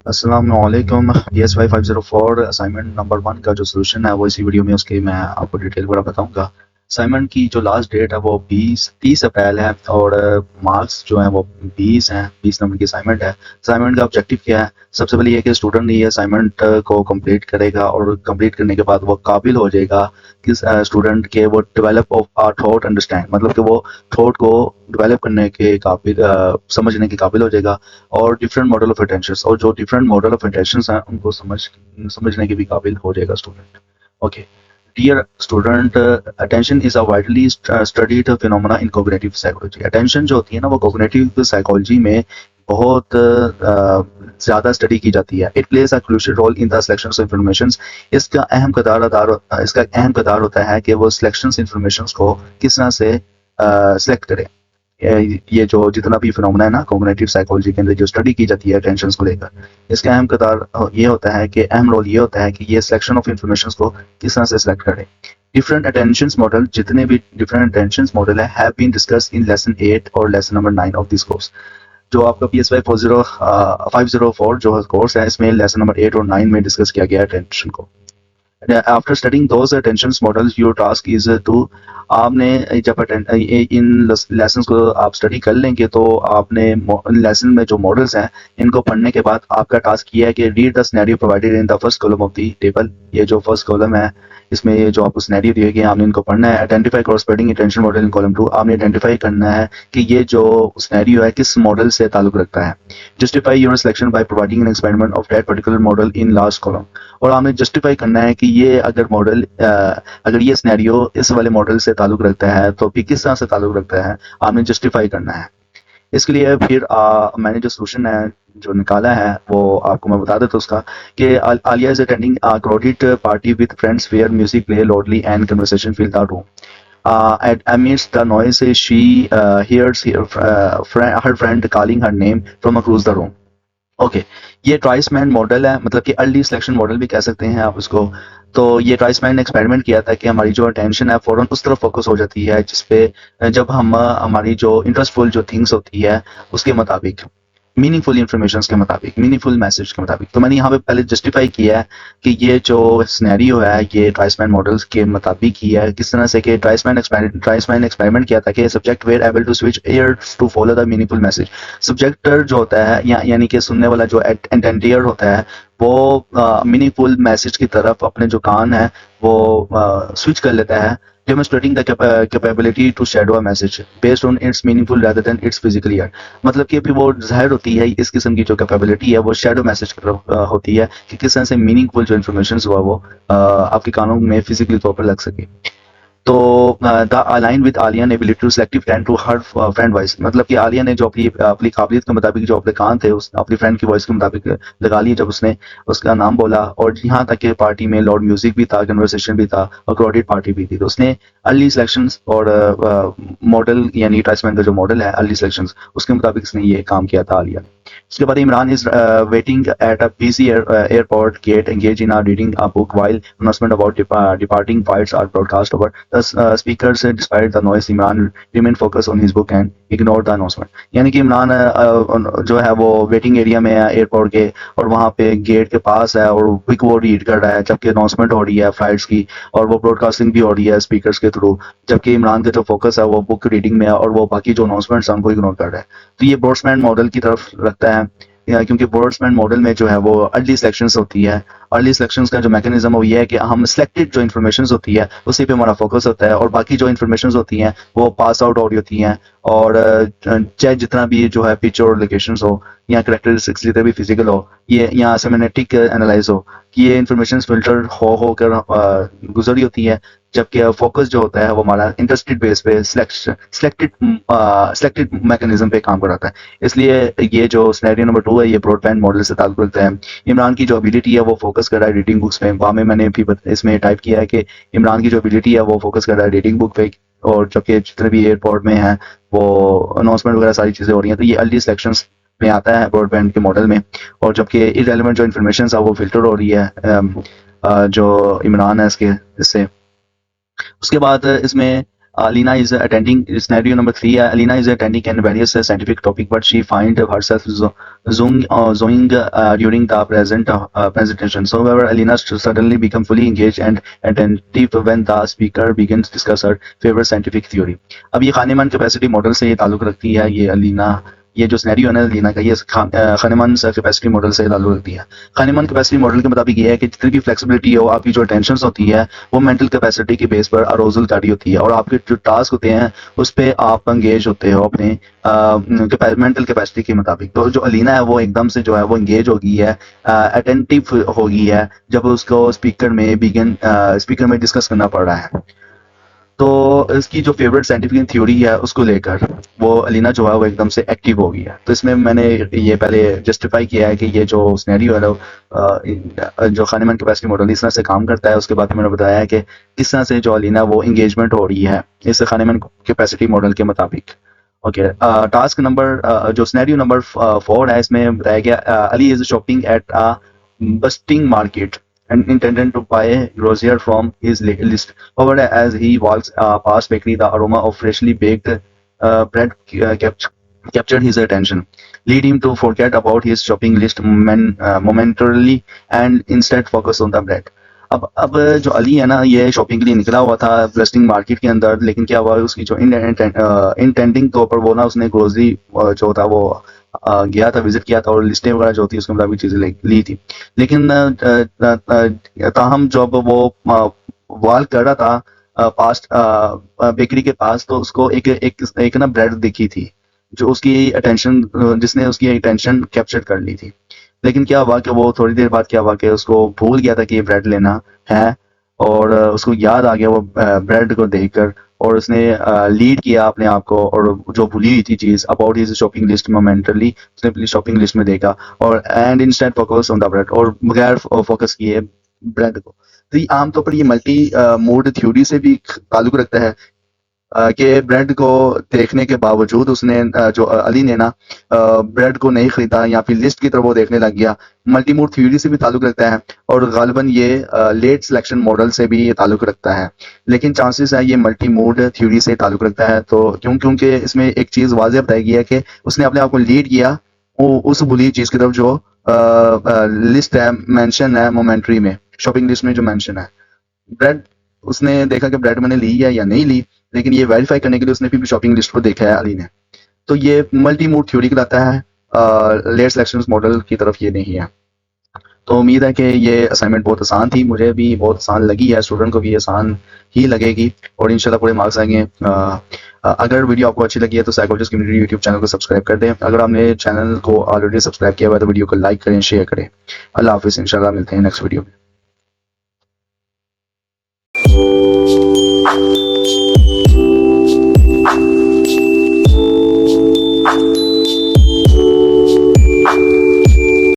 अस्सलामुअलैकुम। ESY 504 assignment number 1 का जो सोल्यूशन है वो इसी वीडियो में उसकी मैं आपको डिटेल पूरा बताऊंगा। असाइनमेंट की जो लास्ट डेट है वो 30 अप्रैल है और मार्क्स जो हैं वो 20 हैं। 20 नंबर की असाइनमेंट है। असाइनमेंट का ऑब्जेक्टिव क्या है? सबसे पहले ये कि स्टूडेंट ये असाइनमेंट को कंप्लीट करेगा और कंप्लीट करने के बाद वो काबिल हो जाएगा किस स्टूडेंट के वो डेवलप ऑफ थॉट अंडरस्टैंड, मतलब कि वो थॉट को डेवलप करने के काबिल, समझने के काबिल हो जाएगा और डिफरेंट मॉडल ऑफ अटेंशन और जो डिफरेंट मॉडल ऑफ अटेंशन हैं उनको समझने के भी काबिल हो जाएगा student. Okay, dear student, attention is a widely studied phenomena in cognitive psychology. Attention जो होती है ना वो कोग्निटिव साइकोलॉजी में बहुत ज़्यादा स्टडी की जाती है। It plays a crucial role in the selection of information. इसका अहम किरदार होता है कि वो सिलेक्शन इंफॉर्मेशन को किस तरह से सिलेक्ट करे। ये जो जितना भी फिनोमेना है ना कॉग्निटिव साइकोलॉजी के अंदर जो स्टडी की जाती है टेंशन को लेकर, इसका अहम किरदार ये होता है कि अहम रोल ये होता है कि ये सिलेक्शन ऑफ इंफॉर्मेशन को किस तरह से सिलेक्ट करे। डिफरेंट अटेंशन मॉडल, जितने भी डिफरेंट अटेंशन मॉडल है have been discussed in lesson 8 और lesson number 9 of this course. जो आपका PSY 504 जो कोर्स है इसमें लेसन नंबर 8 और 9 में डिस्कस किया गया है अटेंशन को। After studying those attention models your task is to, आपने जब इन लेसन को आप स्टडी कर लेंगे तो आपने लेसन में जो मॉडल्स हैं इनको पढ़ने के बाद आपका टास्क ये है कि read the scenario provided in the first column of the table. ये जो फर्स्ट कॉलम है इसमें ये जो आपको सिनेरियो दिए गए आपने इनको पढ़ना है। आइडेंटिफाई कॉरस्पॉन्डिंग अटेंशन मॉडल इन कॉलम 2, आपने आइडेंटिफाई करना है कि ये जो सिनेरियो है किस मॉडल से ताल्लुक रखता है। Justify your selection by providing an experiment of that particular model in last column, और आपने जस्टिफाई करना है कि ये अगर मॉडल अगर ये सिनेरियो इस वाले मॉडल से ताल्लुक रखता है तो भी किस तरह से ताल्लुक रखता है आपने जस्टिफाई करना है। इसके लिए फिर मैंने जो सोल्यूशन है जो निकाला है वो आपको मैं बता देता हूँ उसका कि Alia is attending a crowded party with friends where music play loudly and conversation fill the room. Amidst the noise she hears her friend calling her name from across the room. Okay, ये ट्राइसमैन model है, मतलब कि early selection model भी कह सकते हैं आप उसको। तो ये ट्राइसमैन ने एक्सपेरिमेंट किया था कि हमारी जो अटेंशन है फौरन उस तरफ फोकस हो जाती है जिसपे जब हम हमारी जो इंटरेस्टफुल जो थिंग्स होती है उसके मुताबिक, मीनिंगफुल इंफॉर्मेशन के मुताबिक, मीनिंगफुल मैसेज के मुताबिक। तो मैंने यहाँ पे पहले जस्टिफाई किया है कि ये जो सिनेरियो है ये ट्राइसमैन मॉडल्स के मुताबिक ही है। किस तरह से कि ट्राइसमैन एक्सपेरिमेंट किया था कि subject were able to switch ear to follow the meaningful message. सब्जेक्टर जो होता है यानी कि सुनने वाला जो इंटेंडियर होता है वो मीनिंगफुल मैसेज की तरफ अपने जो कान है वो स्विच कर लेता है, demonstrating the capability to shadow a message based on its meaningful rather than its physical ear। मतलब कि अभी वो जाहिर होती है इस किस्म की जो कैपेबिलिटी है वो शेडो मैसेज की तरफ होती है कि किस तरह से मीनिंगफुल जो इन्फॉर्मेशन हुआ वो आपके कानों में फिजिकली तौर पर लग सके। तो द अलाइन विद आलिया ने ability to selective tend to her friend voice, मतलब कि आलिया ने जो अपनी काबिलियत के मुताबिक जो अपने कान थे उस अपनी फ्रेंड की वॉइस के मुताबिक लगा लिए जब उसने उसका नाम बोला। और यहाँ तक कि पार्टी में लाउड म्यूजिक भी था, कन्वर्सेशन भी था और क्राउडेड पार्टी भी थी। तो उसने अर्ली सिलेक्शन और मॉडल यानी ट्राइसमैन का जो मॉडल है अर्ली सिलेक्शन उसके मुताबिक इसने ये काम किया था आलिया ने। उसके बाद Imran is waiting at a busy airport gate engaged in reading a book while announcement about departing flights are broadcast over the speakers। Despite the noise Imran remained focused on his book and ignored the announcement। यानी कि इमरान जो है वो waiting area में है airport के और वहाँ पे गेट के पास है और बुक वो रीड कर रहा है जबकि अनाउंसमेंट हो रही है फ्लाइट्स की और वो ब्रॉडकास्टिंग भी हो रही है स्पीकर्स के थ्रू, जबकि इमरान का जो फोकस है वो बुक रीडिंग में है और वो बाकी जो अनाउंसमेंट्स हैं उनको इग्नोर कर रहा है। तो ये बोर्ड्समैन मॉडल की तरफ रखता है क्योंकि बोर्ड्समैन मॉडल में जो है वो अर्ली सिलेक्शंस होती है। अर्ली सिलेक्शंस का जो मैकेनिज्म वो ये है कि हम सिलेक्टेड जो इन्फॉर्मेशन होती है उसी पे हमारा फोकस होता है और बाकी जो इन्फॉर्मेशन होती हैं वो पास आउट ऑडियो होती हैं और चाहे जितना भी जो है पिक्चर और लोकेशन हो या करेक्टरिस्टिक्स जितने भी फिजिकल हो ये या सेमेनेटिक एनालाइज हो कि ये इन्फॉर्मेशन फिल्टर होकर गुजरी होती है, जबकि फोकस जो होता है वो हमारा इंटरेस्टेड बेस पे सिलेक्टेड मैकेनिज्म पे काम कराता है। इसलिए ये जो सिनेरियो नंबर 2 है ये ब्रॉडबैंड मॉडल से ताल्लुक रखता है। इमरान की जो एबिलिटी है वो फोकस कर रहा है रीडिंग बुक्स पे। वहाँ में मैंने भी इसमें टाइप किया है कि इमरान की जो एबिलिटी है वो फोकस कर रहा है रीडिंग बुक पे और जबकि जितने भी एयरपोर्ट में है वो अनाउंसमेंट वगैरह सारी चीज़ें हो रही हैं। तो ये अर्ली सिलेक्शंस में आता है ब्रॉडबैंड के मॉडल में। और जबकि इररेलेवेंट जो इन्फॉर्मेशन है वो फिल्टर हो रही है जो इमरान है इसके इससे। उसके बाद इसमें Alina is attending scenario number 3. Alina is attending in various scientific topic, but she find herself zooming during the presentation. So, however, Alina suddenly become fully engaged and attentive when the speaker begins to discuss her favorite scientific theory. अब ये खानेमान capacity model से ये ताल्लुक रखती है ये अलीना, ये जो सिनेरियो है ना अलीना का, ये खानेमान कैपेसिटी मॉडल से ताल्लुक रखती है। खानेमान कैपेसिटी मॉडल के मुताबिक ये है कि जितनी भी फ्लेक्सिबिलिटी हो, आपकी जो टेंशन्स होती है वो मेंटल कैपेसिटी के बेस पर अरोजल जारी होती है, और आपके जो टास्क होते हैं उस पर आप एंगेज होते हो अपने मेंटल कैपेसिटी के मुताबिक। तो जो अलीना है वो एकदम से जो है वो एंगेज हो गई है, अटेंटिव हो गई है जब उसको स्पीकर में डिस्कस करना पड़ रहा है। तो इसकी जो फेवरेट साइंटिफिक थ्योरी है उसको लेकर वो अलीना जो है वो एकदम से एक्टिव हो गई है। तो इसमें मैंने ये पहले जस्टिफाई किया है कि ये जो सिनेरियो है जो खानेमान कैपेसिटी मॉडल इस तरह से काम करता है। उसके बाद मैंने बताया है कि किस तरह से जो अलीना वो इंगेजमेंट हो रही है इस खानेमान कैपेसिटी मॉडल के मुताबिक। ओके, टास्क नंबर जो सिनेरियो नंबर 4 है, इसमें बताया गया Ali is shopping at a bustling market and intended to buy grocery from his list. However, as he walks past bakery, the aroma of freshly baked bread captured his attention, lead him to forget about his shopping list momentarily and instead focus on the bread. अब जो अली है ना, ये shopping के लिए निकला हुआ था ब्रस्टिंग मार्केट के अंदर, लेकिन क्या हुआ उसकी जो इंटेंडिंग तौर पर वो ना उसने ग्रोसरी जो था वो गया था, विजिट किया था और लिस्टें वगैरह जो थी उसके मुताबिक चीजें ली थी। लेकिन ताहम जब वो वॉक कर रहा था पास्ट बेकरी के पास, तो उसको एक ना ब्रेड दिखी थी जो उसकी अटेंशन जिसने उसकी अटेंशन कैप्चर कर ली थी। लेकिन क्या हुआ कि वो थोड़ी देर बाद क्या हुआ कि उसको भूल गया था कि ये ब्रेड लेना है, और उसको याद आ गया वो ब्रेड को देखकर, और उसने लीड किया अपने आप को, और जो भूली हुई थी चीज about his shopping list momentarily उसने अपनी शॉपिंग लिस्ट में देखा, और and instant focus on the bread, और बगैर फोकस किए ब्रेड को। तो ये आमतौर पर ये मल्टी मूड थ्योरी से भी ताल्लुक रखता है कि ब्रेड को देखने के बावजूद उसने जो अली ने ना ब्रेड को नहीं खरीदा या फिर लिस्ट की तरफ वो देखने लग गया। मल्टी मूड थ्योरी से भी ताल्लुक रखता है, और गालिबन ये लेट सिलेक्शन मॉडल से भी ये ताल्लुक रखता है, लेकिन चांसेस है ये मल्टी मूड थ्योरी से ताल्लुक रखता है। तो क्योंकि इसमें एक चीज वाज़ेह बताई गई है कि उसने अपने आप को लीड किया उस भूली चीज की तरफ जो लिस्ट है, मेंशन है मोमेंट्री में, शॉपिंग लिस्ट में जो मेंशन है ब्रेड, उसने देखा कि ब्रेड मैंने ली है या नहीं ली, लेकिन ये वेरीफाई करने के लिए उसने फिर भी शॉपिंग लिस्ट को देखा है अली ने। तो ये मल्टी मूड थ्योरी कहलाता है, लेट सिलेक्शन मॉडल की तरफ ये नहीं है। तो उम्मीद है कि ये असाइनमेंट बहुत आसान थी, मुझे भी बहुत आसान लगी है, स्टूडेंट को भी आसान ही लगेगी और इंशाल्लाह पूरे मार्क्स आएंगे। अगर वीडियो आपको अच्छी लगी है तो साइकोलॉजिस्ट कम्युनिटी यूट्यूब चैनल को सब्सक्राइब कर दें। अगर आपने चैनल को ऑलरेडी सब्सक्राइब किया हुआ है तो वीडियो को लाइक करें, शेयर करें। अल्लाह हाफिज़, इंशाल्लाह मिलते हैं नेक्स्ट वीडियो में।